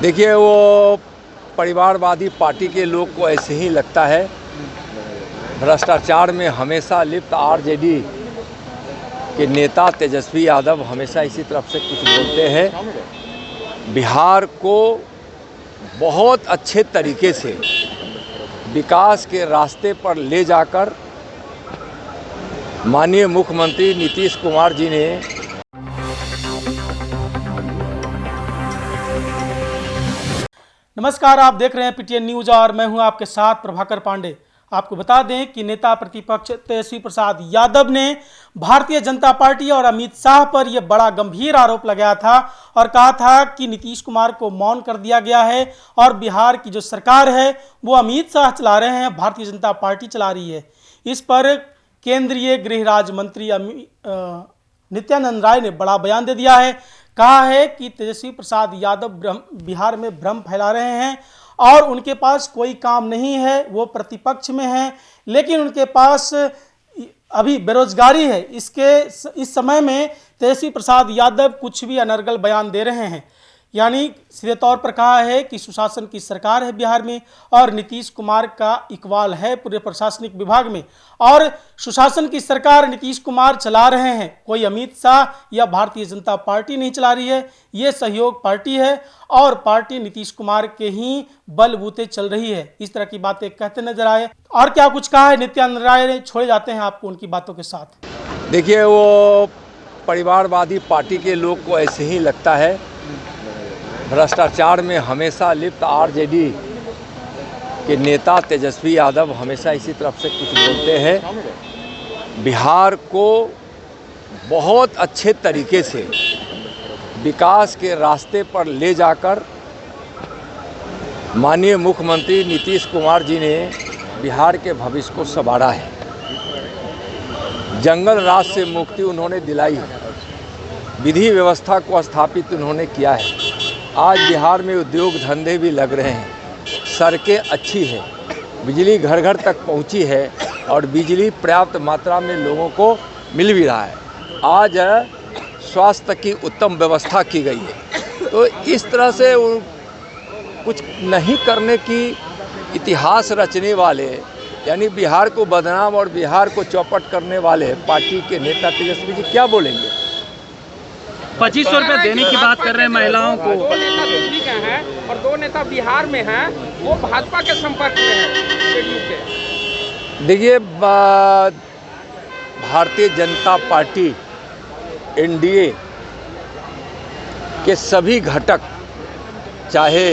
देखिए, वो परिवारवादी पार्टी के लोग को ऐसे ही लगता है। भ्रष्टाचार में हमेशा लिप्त आरजेडी के नेता तेजस्वी यादव हमेशा इसी तरफ से कुछ बोलते हैं। बिहार को बहुत अच्छे तरीके से विकास के रास्ते पर ले जाकर माननीय मुख्यमंत्री नीतीश कुमार जी ने नमस्कार, आप देख रहे हैं पीटीएन न्यूज और मैं हूं आपके साथ प्रभाकर पांडे। आपको बता दें कि नेता प्रतिपक्ष तेजस्वी प्रसाद यादव ने भारतीय जनता पार्टी और अमित शाह पर यह बड़ा गंभीर आरोप लगाया था और कहा था कि नीतीश कुमार को मौन कर दिया गया है और बिहार की जो सरकार है वो अमित शाह चला रहे हैं, भारतीय जनता पार्टी चला रही है। इस पर केंद्रीय गृह राज्य मंत्री नित्यानंद राय ने बड़ा बयान दे दिया है। कहा है कि तेजस्वी प्रसाद यादव बिहार में भ्रम फैला रहे हैं और उनके पास कोई काम नहीं है, वो प्रतिपक्ष में हैं, लेकिन उनके पास अभी बेरोजगारी है। इस समय में तेजस्वी प्रसाद यादव कुछ भी अनर्गल बयान दे रहे हैं। यानी सीधे तौर पर कहा है कि सुशासन की सरकार है बिहार में और नीतीश कुमार का इकबाल है पूरे प्रशासनिक विभाग में और सुशासन की सरकार नीतीश कुमार चला रहे हैं। कोई अमित शाह या भारतीय जनता पार्टी नहीं चला रही है, ये सहयोग पार्टी है और पार्टी नीतीश कुमार के ही बलबूते चल रही है। इस तरह की बातें कहते नजर आए। और क्या कुछ कहा है नित्यानंद राय ने, छोड़े जाते हैं आपको उनकी बातों के साथ। देखिए, वो परिवारवादी पार्टी के लोग को ऐसे ही लगता है। भ्रष्टाचार में हमेशा लिप्त आरजेडी के नेता तेजस्वी यादव हमेशा इसी तरफ से कुछ बोलते हैं। बिहार को बहुत अच्छे तरीके से विकास के रास्ते पर ले जाकर माननीय मुख्यमंत्री नीतीश कुमार जी ने बिहार के भविष्य को संवारा है। जंगल राज से मुक्ति उन्होंने दिलाई है, विधि व्यवस्था को स्थापित उन्होंने किया है। आज बिहार में उद्योग धंधे भी लग रहे हैं, सड़कें अच्छी है, बिजली घर घर तक पहुंची है और बिजली पर्याप्त मात्रा में लोगों को मिल भी रहा है। आज स्वास्थ्य की उत्तम व्यवस्था की गई है। तो इस तरह से कुछ नहीं करने की इतिहास रचने वाले, यानी बिहार को बदनाम और बिहार को चौपट करने वाले पार्टी के नेता तेजस्वी जी क्या बोलेंगे। 2500 रुपये देने की बात कर रहे हैं महिलाओं को। नेता दिल्ली के हैं और 2 नेता बिहार में हैं, वो भाजपा के संपर्क में हैं जेडीयू के। देखिए, भारतीय जनता पार्टी एनडीए के सभी घटक, चाहे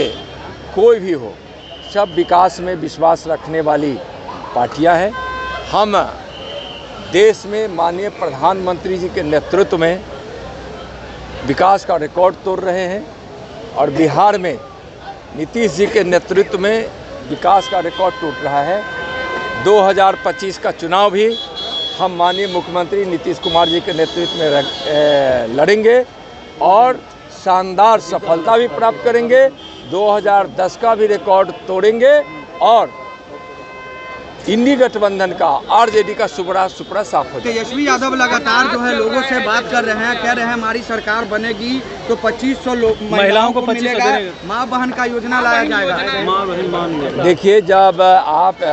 कोई भी हो, सब विकास में विश्वास रखने वाली पार्टियां हैं। हम देश में माननीय प्रधानमंत्री जी के नेतृत्व में विकास का रिकॉर्ड तोड़ रहे हैं और बिहार में नीतीश जी के नेतृत्व में विकास का रिकॉर्ड टूट रहा है। 2025 का चुनाव भी हम माननीय मुख्यमंत्री नीतीश कुमार जी के नेतृत्व में लड़ेंगे और शानदार सफलता भी प्राप्त करेंगे। 2010 का भी रिकॉर्ड तोड़ेंगे और इंडी गठबंधन का, आरजेडी का सुपड़ा साफ हो जाए। तेजस्वी यादव लगातार जो है लोगों से बात कर रहे हैं, कह रहे हैं हमारी सरकार बनेगी तो 2500 महिलाओं को मिलेगा, माँ बहन का योजना लाया जाएगा। माँ बहन देखिए, जब आप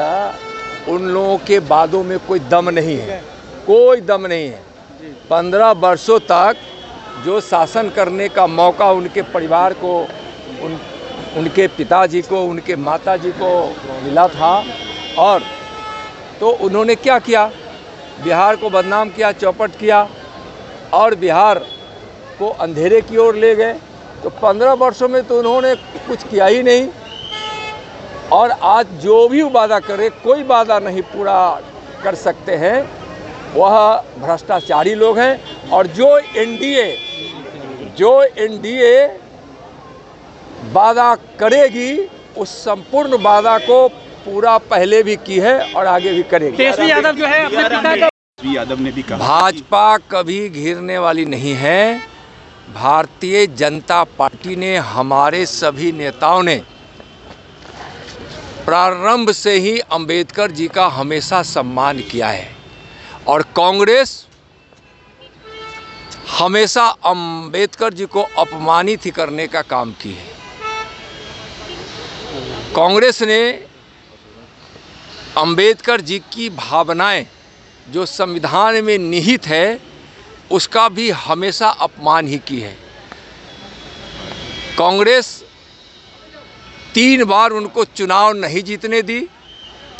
उन लोगों के बातों में कोई दम नहीं है, कोई दम नहीं है। 15 वर्षों तक जो शासन करने का मौका उनके परिवार को, उनके पिताजी को, उनके माताजी को मिला था और तो उन्होंने क्या किया, बिहार को बदनाम किया, चौपट किया और बिहार को अंधेरे की ओर ले गए। तो 15 वर्षों में तो उन्होंने कुछ किया ही नहीं और आज जो भी वादा करे, कोई वादा नहीं पूरा कर सकते हैं, वह भ्रष्टाचारी लोग हैं। और जो एनडीए वादा करेगी, उस संपूर्ण वादा को पूरा पहले भी की है और आगे भी करेगी। तेजस्वी यादव जो है अपने पिता का, यादव ने भी कहा भाजपा कभी घिरने वाली नहीं है। भारतीय जनता पार्टी ने, हमारे सभी नेताओं ने प्रारंभ से ही अंबेडकर जी का हमेशा सम्मान किया है और कांग्रेस हमेशा अंबेडकर जी को अपमानित ही करने का काम की है। कांग्रेस ने अंबेडकर जी की भावनाएं जो संविधान में निहित है उसका भी हमेशा अपमान ही की है। कांग्रेस 3 बार उनको चुनाव नहीं जीतने दी।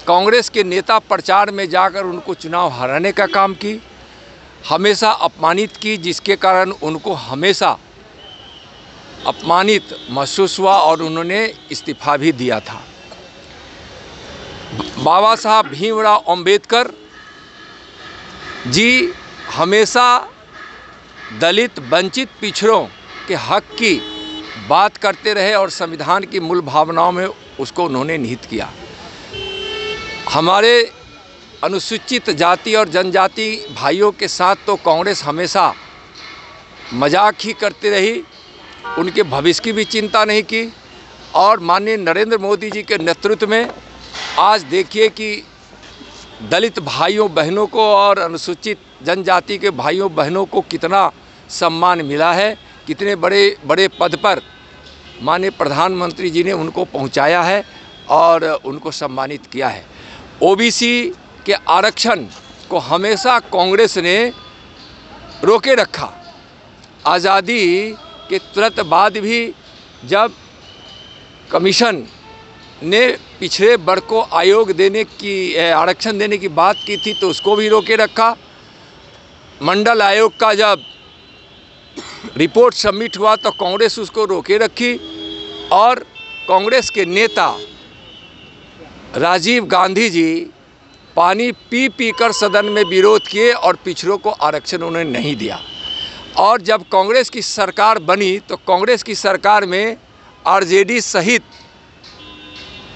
कांग्रेस के नेता प्रचार में जाकर उनको चुनाव हराने का काम की, हमेशा अपमानित की, जिसके कारण उनको हमेशा अपमानित महसूस हुआ और उन्होंने इस्तीफा भी दिया था। बाबा साहब भीमराव अंबेडकर जी हमेशा दलित वंचित पिछड़ों के हक की बात करते रहे और संविधान की मूल भावनाओं में उसको उन्होंने निहित किया। हमारे अनुसूचित जाति और जनजाति भाइयों के साथ तो कांग्रेस हमेशा मजाक ही करती रही, उनके भविष्य की भी चिंता नहीं की। और माननीय नरेंद्र मोदी जी के नेतृत्व में आज देखिए कि दलित भाइयों बहनों को और अनुसूचित जनजाति के भाइयों बहनों को कितना सम्मान मिला है, कितने बड़े बड़े पद पर माननीय प्रधानमंत्री जी ने उनको पहुंचाया है और उनको सम्मानित किया है। ओबीसी के आरक्षण को हमेशा कांग्रेस ने रोके रखा। आज़ादी के तुरंत बाद भी जब कमीशन ने पिछड़े वर्ग को आयोग देने की आरक्षण देने की बात की थी तो उसको भी रोके रखा। मंडल आयोग का जब रिपोर्ट सबमिट हुआ तो कांग्रेस उसको रोके रखी और कांग्रेस के नेता राजीव गांधी जी पानी पी पी कर सदन में विरोध किए और पिछड़ों को आरक्षण उन्होंने नहीं दिया। और जब कांग्रेस की सरकार बनी तो कांग्रेस की सरकार में आरजेडी सहित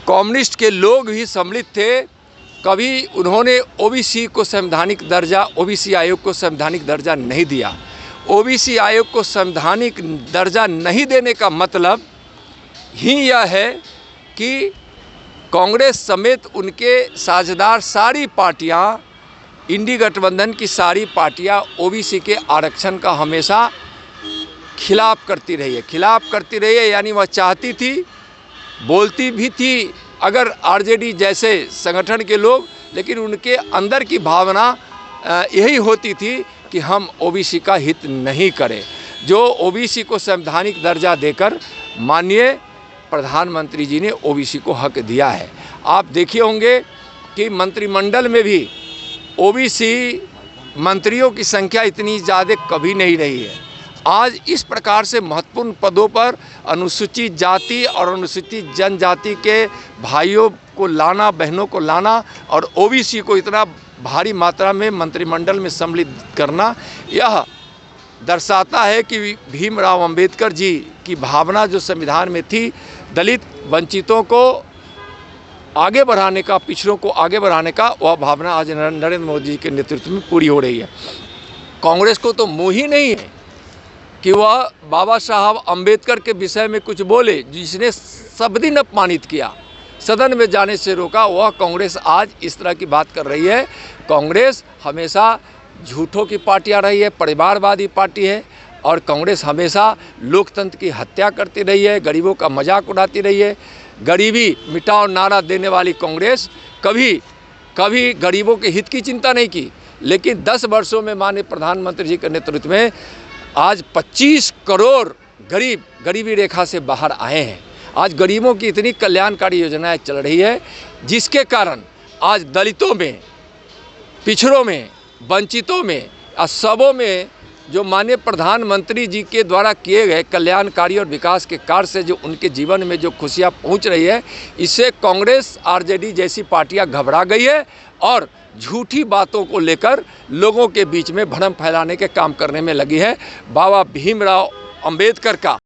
कम्युनिस्ट के लोग भी सम्मिलित थे। कभी उन्होंने ओबीसी को संवैधानिक दर्जा, ओबीसी आयोग को संवैधानिक दर्जा नहीं दिया। ओबीसी आयोग को संवैधानिक दर्जा नहीं देने का मतलब ही यह है कि कांग्रेस समेत उनके साझेदार सारी पार्टियां, इंडी गठबंधन की सारी पार्टियां ओबीसी के आरक्षण का हमेशा खिलाफ करती रही है। यानी वह चाहती थी, बोलती भी थी अगर आरजेडी जैसे संगठन के लोग, लेकिन उनके अंदर की भावना यही होती थी कि हम ओबीसी का हित नहीं करें। जो ओबीसी को संवैधानिक दर्जा देकर माननीय प्रधानमंत्री जी ने ओबीसी को हक दिया है। आप देखे होंगे कि मंत्रिमंडल में भी ओबीसी मंत्रियों की संख्या इतनी ज़्यादा कभी नहीं रही है। आज इस प्रकार से महत्वपूर्ण पदों पर अनुसूचित जाति और अनुसूचित जनजाति के भाइयों को लाना, बहनों को लाना और ओबीसी को इतना भारी मात्रा में मंत्रिमंडल में सम्मिलित करना, यह दर्शाता है कि भीमराव अंबेडकर जी की भावना जो संविधान में थी, दलित वंचितों को आगे बढ़ाने का, पिछड़ों को आगे बढ़ाने का, वह भावना आज नरेंद्र मोदी जी के नेतृत्व में पूरी हो रही है। कांग्रेस को तो मोह ही नहीं है कि वह बाबा साहब अंबेडकर के विषय में कुछ बोले, जिसने सब दिन अपमानित किया, सदन में जाने से रोका। वह कांग्रेस आज इस तरह की बात कर रही है। कांग्रेस हमेशा झूठों की पार्टियां रही है, परिवारवादी पार्टी है और कांग्रेस हमेशा लोकतंत्र की हत्या करती रही है, गरीबों का मजाक उड़ाती रही है। गरीबी मिटाओ नारा देने वाली कांग्रेस कभी गरीबों के हित की चिंता नहीं की, लेकिन 10 वर्षों में माननीय प्रधानमंत्री जी के नेतृत्व में आज 25 करोड़ गरीब गरीबी रेखा से बाहर आए हैं। आज गरीबों की इतनी कल्याणकारी योजनाएं चल रही है, जिसके कारण आज दलितों में, पिछड़ों में, वंचितों में, सबों में जो माननीय प्रधानमंत्री जी के द्वारा किए गए कल्याणकारी और विकास के कार्य से जो उनके जीवन में जो खुशियां पहुंच रही है, इससे कांग्रेस, आरजेडी जैसी पार्टियां घबरा गई है और झूठी बातों को लेकर लोगों के बीच में भ्रम फैलाने के काम करने में लगी है। बाबा भीमराव अंबेडकर का